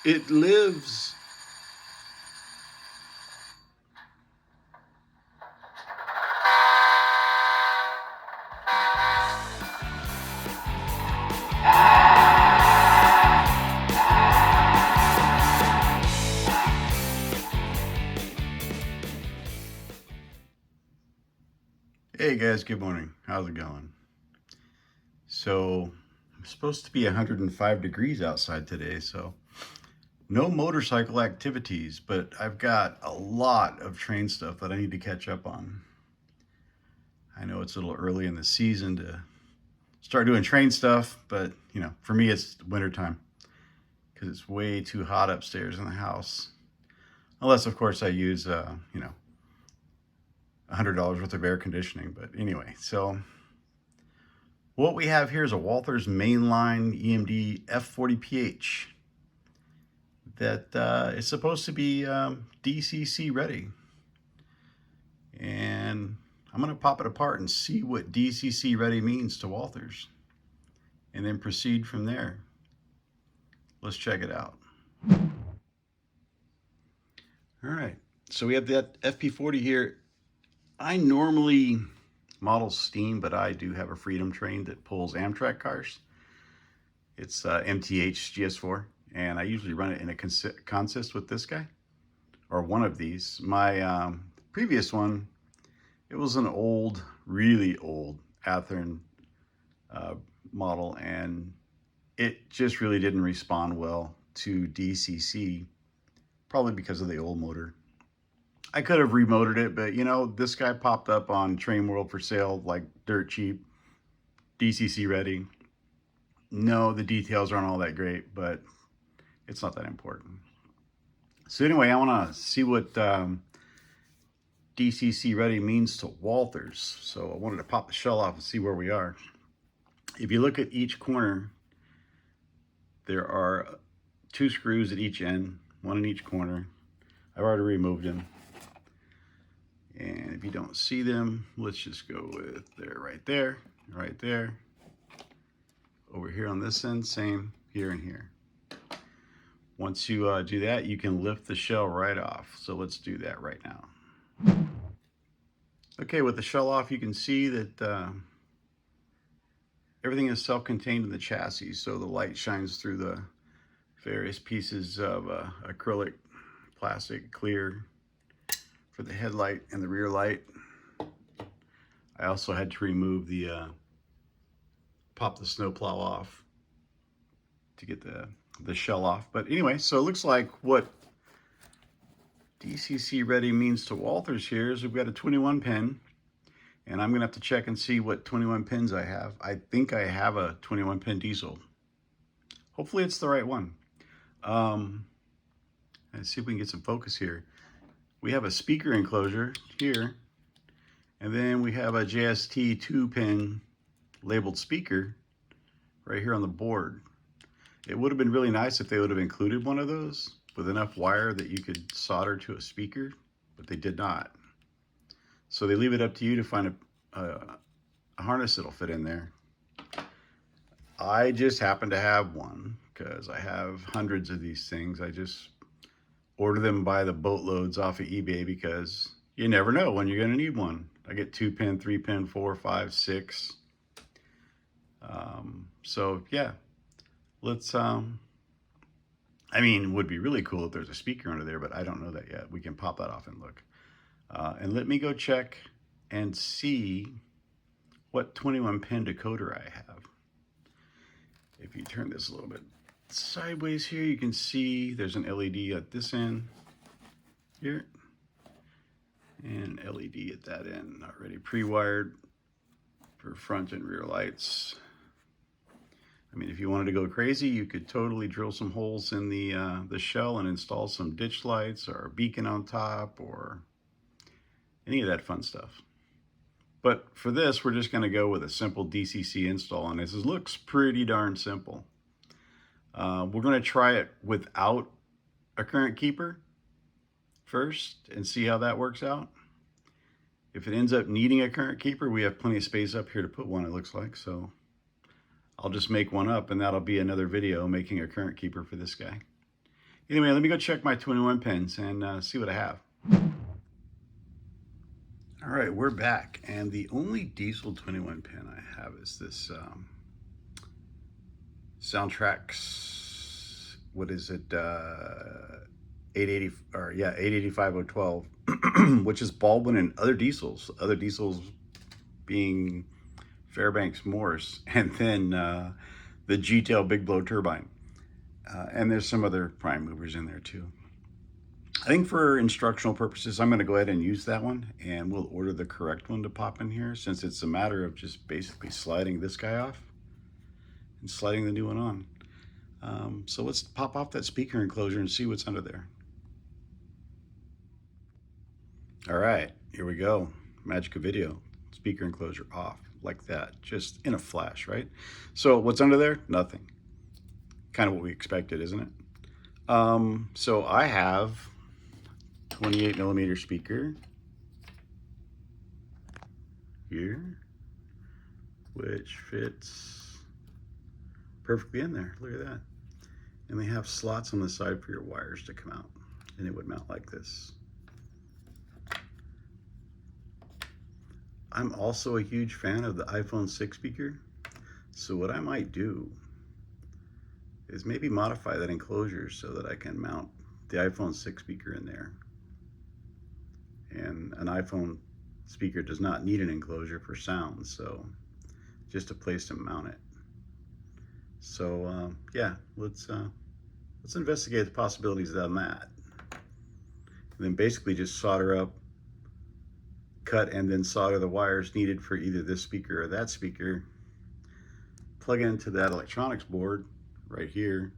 It lives. Hey guys, good morning. How's it going? So, it's supposed to be 105 degrees outside today, so no motorcycle activities, but I've got a lot of train stuff that I need to catch up on. I know it's a little early in the season to start doing train stuff, but you know, for me it's wintertime because it's way too hot upstairs in the house. Unless, of course, I use, you know, $100 worth of air conditioning. But anyway, so what we have here is a WalthersMainline EMD F40PH that is supposed to be DCC ready. And I'm going to pop it apart and see what DCC ready means to Walthers, and then proceed from there. Let's check it out. All right, so we have that FP40 here. I normally model steam, but I do have a Freedom train that pulls Amtrak cars. It's MTH GS4, and I usually run it in a consist with this guy, or one of these. My previous one, it was an old, really old Athearn model, and it just really didn't respond well to DCC, probably because of the old motor. I could have remotored it, but you know, this guy popped up on Train World for sale like dirt cheap, DCC ready. No, the details aren't all that great, but it's not that important. So anyway, I want to see what DCC ready means to Walthers. So I wanted to pop the shell off and see where we are. If you look at each corner, there are 2 screws at each end, 1 in each corner. I've already removed them. And if you don't see them, let's just go with there, right there, right there. Over here on this end, same here and here. Once you do that, you can lift the shell right off. So let's do that right now. Okay, with the shell off, you can see that everything is self-contained in the chassis. So the light shines through the various pieces of acrylic, plastic, clear, for the headlight and the rear light. I also had to remove the pop the snowplow off to get the shell off. But anyway, so it looks like what DCC ready means to Walthers here is we've got a 21 pin, and I'm gonna have to check and see what 21 pins I have. I think I have a 21 pin diesel. Hopefully it's the right one. Let's see if we can get some focus here. We have a speaker enclosure here, and then we have a JST 2-pin labeled speaker right here on the board. It would have been really nice if they would have included one of those with enough wire that you could solder to a speaker, but they did not. So they leave it up to you to find a harness that'll fit in there. I just happen to have one because I have hundreds of these things. I just order them by the boatloads off of eBay because you never know when you're going to need one. I get 2-pin, 3-pin, 4, 5, 6. So yeah, let's, I mean, it would be really cool if there's a speaker under there, but I don't know that yet. We can pop that off and look. And let me go check and see what 21 pin decoder I have. If you turn this a little bit sideways here, you can see there's an LED at this end here and LED at that end, already pre-wired for front and rear lights. I mean, if you wanted to go crazy, you could totally drill some holes in the shell and install some ditch lights or a beacon on top or any of that fun stuff. But for this, we're just going to go with a simple DCC install, and this looks pretty darn simple. We're going to try it without a current keeper first and see how that works out. If it ends up needing a current keeper, we have plenty of space up here to put one, it looks like. So I'll just make one up, and that'll be another video making a current keeper for this guy. Anyway, let me go check my 21 pins and see what I have. All right, we're back, and the only diesel 21 pin I have is this Soundtraxx, what is it, 880, or yeah, 885012, which is Baldwin and other diesels being Fairbanks Morse, and then the G-tail big blow turbine. And there's some other prime movers in there too. I think for instructional purposes, I'm going to go ahead and use that one, and we'll order the correct one to pop in here, since it's a matter of just basically sliding this guy off and sliding the new one on. So let's pop off that speaker enclosure and see what's under there. All right, here we go. Magic of video. Speaker enclosure off like that, just in a flash, right? So what's under there? Nothing. Kind of what we expected, isn't it? So I have 28mm speaker here, which fits perfectly in there. Look at that. And they have slots on the side for your wires to come out, and it would mount like this. I'm also a huge fan of the iPhone 6 speaker, so what I might do is maybe modify that enclosure so that I can mount the iPhone 6 speaker in there. And an iPhone speaker does not need an enclosure for sound, so just a place to mount it. So yeah, let's investigate the possibilities on that. And then basically just solder up, cut and then solder the wires needed for either this speaker or that speaker, plug into that electronics board right here,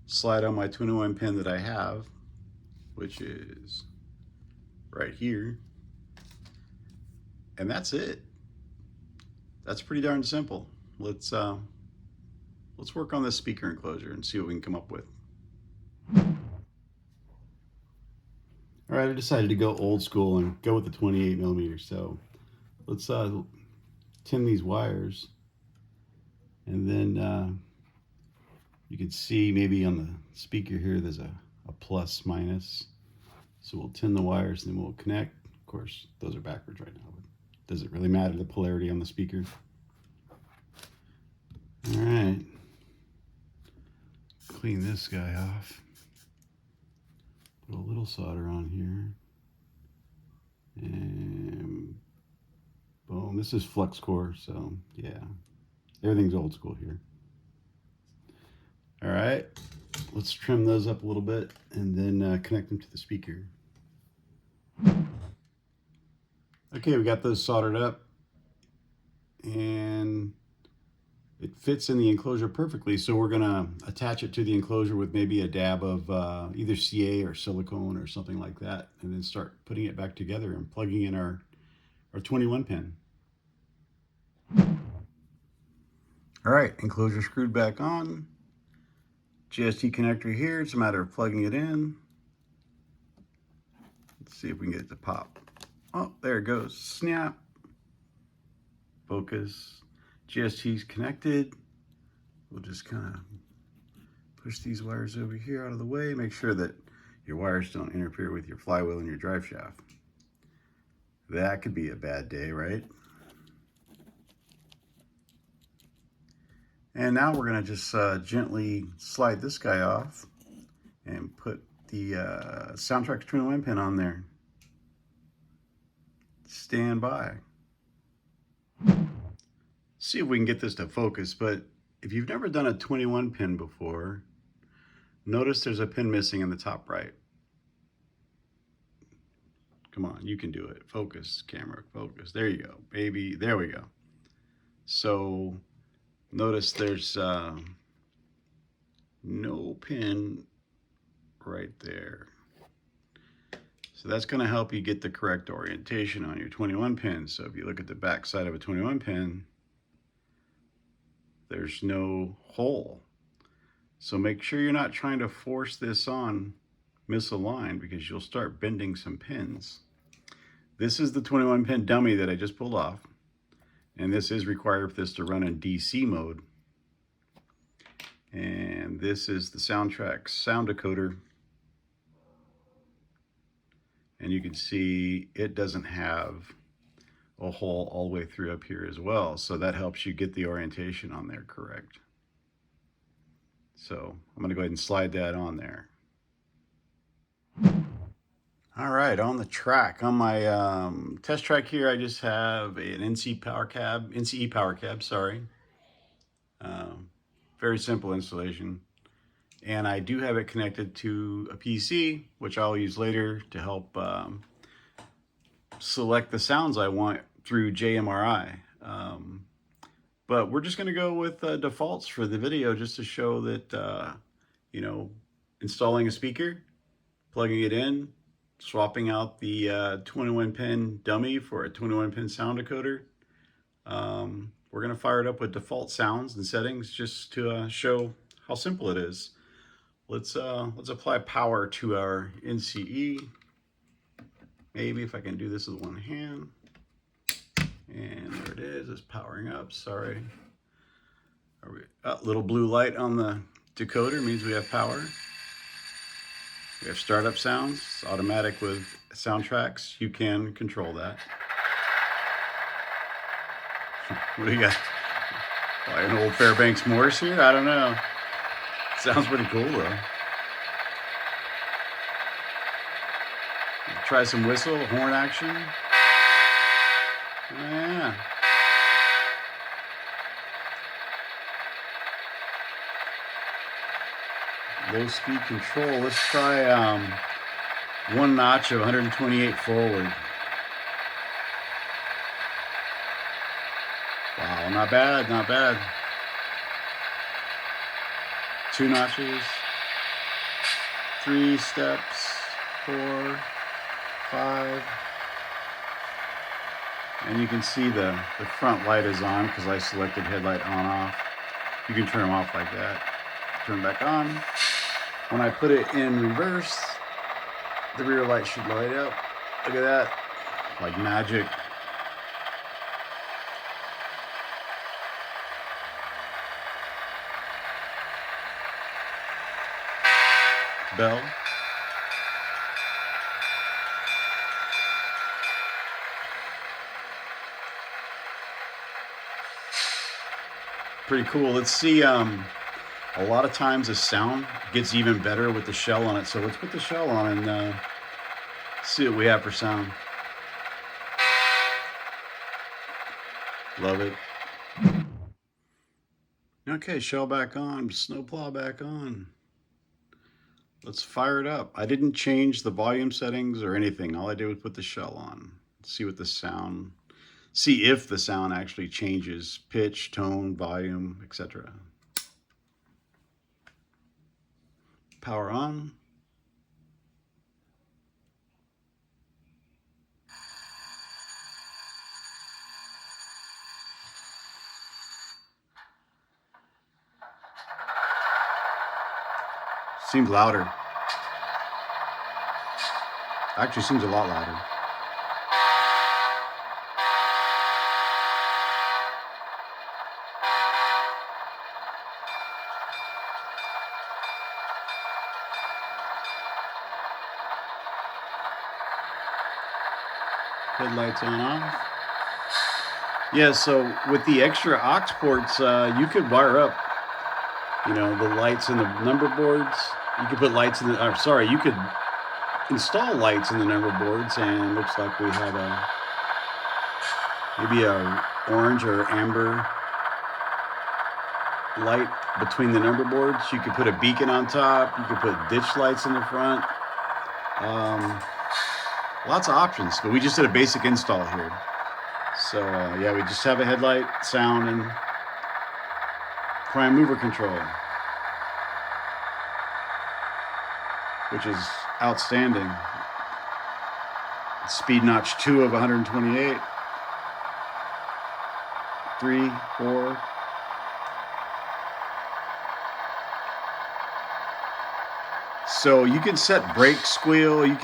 slide on my 21 pin that I have, which is right here, and that's it. That's pretty darn simple. Let's work on this speaker enclosure and see what we can come up with. All right, I decided to go old school and go with the 28mm. So let's tin these wires, and then you can see maybe on the speaker here there's a plus minus. So we'll tin the wires and then we'll connect. Of course, those are backwards right now, but does it really matter the polarity on the speaker? All right, clean this guy off. Put a little solder on here, and boom. This is flux core, so yeah, everything's old school here. All right, let's trim those up a little bit and then connect them to the speaker. Okay, we got those soldered up, and it fits in the enclosure perfectly, so we're gonna attach it to the enclosure with maybe a dab of either CA or silicone or something like that, and then start putting it back together and plugging in our 21 pin. All right, enclosure screwed back on. GST connector here, it's a matter of plugging it in. Let's see if we can get it to pop. Oh, there it goes, snap. Focus. GST's connected. We'll just kind of push these wires over here out of the way. Make sure that your wires don't interfere with your flywheel and your drive shaft. That could be a bad day, right? And now we're going to just gently slide this guy off and put the Soundtraxx 21 pin on there. Stand by. See if we can get this to focus, but if you've never done a 21 pin before, notice there's a pin missing in the top right. Come on, you can do it. Focus, camera, focus. There you go, baby. There we go. So notice there's no pin right there. So that's going to help you get the correct orientation on your 21 pin. So if you look at the back side of a 21 pin, there's no hole. So make sure you're not trying to force this on misaligned, because you'll start bending some pins. This is the 21 pin dummy that I just pulled off, and this is required for this to run in DC mode. And this is the Soundtraxx sound decoder. And you can see it doesn't have a hole all the way through up here as well. So that helps you get the orientation on there correct. So I'm gonna go ahead and slide that on there. All right, on the track, on my test track here, I just have an NCE power cab, sorry. Very simple installation. And I do have it connected to a PC, which I'll use later to help select the sounds I want through JMRI. But we're just gonna go with defaults for the video just to show that, you know, installing a speaker, plugging it in, swapping out the 21 pin dummy for a 21 pin sound decoder. We're gonna fire it up with default sounds and settings just to show how simple it is. Let's apply power to our NCE. Maybe if I can do this with one hand. And there it is, it's powering up, sorry. Little blue light on the decoder means we have power. We have startup sounds, it's automatic with Soundtraxx. You can control that. What do you got? Like an old Fairbanks Morse here? I don't know. Sounds pretty cool though. Try some whistle, horn action. Yeah. Low speed control. Let's try one notch of 128 forward. Wow, not bad, not bad. 2 notches, 3 steps, 4, 5. And you can see the front light is on because I selected headlight on off. You can turn them off like that. Turn back on. When I put it in reverse, the rear light should light up. Look at that, like magic. Bell. Pretty cool. Let's see, a lot of times the sound gets even better with the shell on it. So let's put the shell on and see what we have for sound. Love it. Okay, shell back on, snowplow back on. Let's fire it up. I didn't change the volume settings or anything. All I did was put the shell on. See what the sound, see if the sound actually changes pitch, tone, volume, etc. Power on. Seems louder. Actually seems a lot louder. Headlights on off. Yeah, so with the extra aux ports, you could wire up, you know, the lights in the number boards. You could put lights in the, you could install lights in the number boards, and it looks like we have maybe a orange or amber light between the number boards. You could put a beacon on top. You could put ditch lights in the front. Lots of options, but we just did a basic install here. So yeah, we just have a headlight, sound, and prime mover control, which is outstanding. Speed notch 2 of 128, 3, 4. So you can set brake squeal. You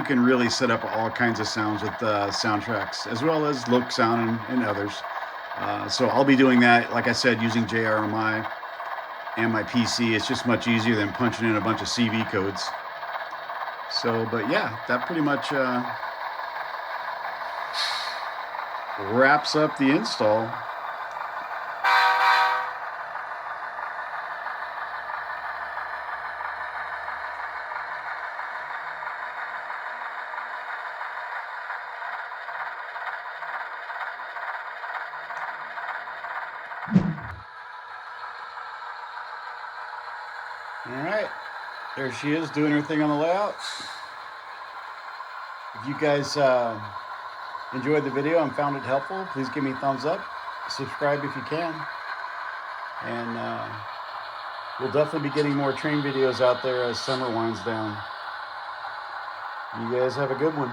can really set up all kinds of sounds with Soundtraxx, as well as loc sound and others. So I'll be doing that, like I said, using JRMI. and my PC. It's just much easier than punching in a bunch of CV codes. So, but yeah, that pretty much wraps up the install. All right, there she is doing her thing on the layout. If you guys enjoyed the video and found it helpful, please give me a thumbs up. Subscribe if you can. And we'll definitely be getting more train videos out there as summer winds down. You guys have a good one.